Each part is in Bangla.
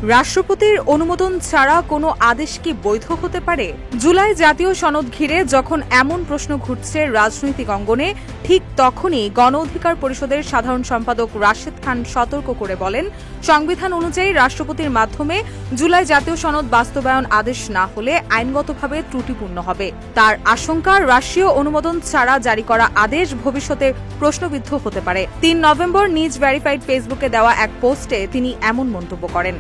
রাষ্ট্রপতির অনুমোদন ছাড়া কোনো আদেশ কি বৈধ হতে পারে? জুলাই জাতীয় সনদ ঘিরে যখন এমন প্রশ্ন ঘুরছে রাজনৈতিক অঙ্গনে, ঠিক তখনই গণ অধিকার পরিষদের সাধারণ সম্পাদক রাশেদ খান সতর্ক করে বলেন, সংবিধান অনুযায়ী রাষ্ট্রপতির মাধ্যমে জুলাই জাতীয় সনদ বাস্তবায়ন আদেশ না হলে আইনগতভাবে ত্রুটিপূর্ণ হবে। তার আশঙ্কা, রাষ্ট্রীয় অনুমোদন ছাড়া জারি করা আদেশ ভবিষ্যতে প্রশ্নবিদ্ধ হতে পারে। ৩ নভেম্বর নিজ ভেরিফাইড ফেসবুকে দেওয়া এক পোস্টে তিনি এমন মন্তব্য করেন।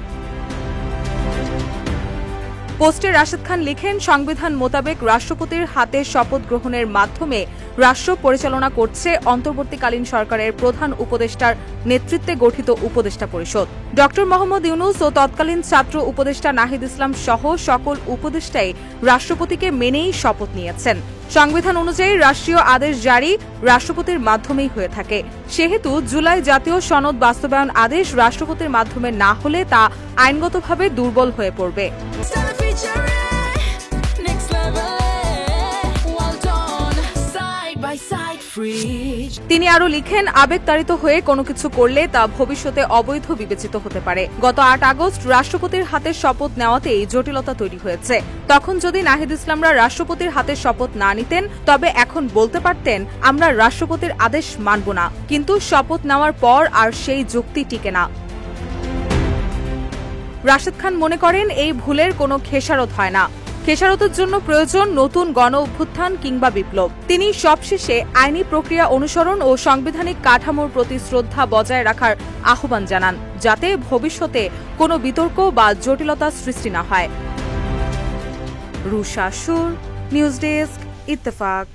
পোস্টে রাশেদ খান লিখেন, সংবিধান মোতাবেক রাষ্ট্রপতির হাতে শপথ গ্রহণের মাধ্যমে রাষ্ট্র পরিচালনা করছে অন্তর্বর্তীকালীন সরকারের প্রধান উপদেষ্টার নেতৃত্বে গঠিত উপদেষ্টা পরিষদ। ড মোহাম্মদ ইউনূস ও তৎকালীন ছাত্র উপদেষ্টা নাহিদ ইসলাম সহ সকল উপদেষ্টাই রাষ্ট্রপতিকে মেনেই শপথ নিয়েছেন। সংবিধান অনুযায়ী রাষ্ট্রীয় আদেশ জারি রাষ্ট্রপতির মাধ্যমেই হয়ে থাকে। সেহেতু জুলাই জাতীয় সনদ বাস্তবায়ন আদেশ রাষ্ট্রপতির মাধ্যমে না হলে তা আইনগতভাবে দুর্বল হয়ে পড়বে। তিনি আরো লিখেন, আবেগতাড়িত হয়ে কোনো কিছু করলে তা ভবিষ্যতে অবৈধ বিবেচিত হতে পারে। গত ৮ আগস্ট রাষ্ট্রপতির হাতে শপথ নেওয়াতেই জটিলতা তৈরি হয়েছে। তখন যদি নাহিদ ইসলামরা রাষ্ট্রপতির হাতে শপথ না নিতেন, তবে এখন বলতে পারতেন আমরা রাষ্ট্রপতির আদেশ মানব না, কিন্তু শপথ নেওয়ার পর আর সেই যুক্তি টিকে না। রাশেদ খান মনে করেন, এই ভুলের কোনো খেসারত হয় না। খেসারতের জন্য প্রয়োজন নতুন গণ অভ্যুত্থান কিংবা বিপ্লব। তিনি সবশেষে আইনি প্রক্রিয়া অনুসরণ ও সাংবিধানিক কাঠামোর প্রতি শ্রদ্ধা বজায় রাখার আহ্বান জানান, যাতে ভবিষ্যতে কোনো বিতর্ক বা জটিলতা সৃষ্টি না হয়। রুশা সুর, নিউজ ডেস্ক, ইত্তেফাক।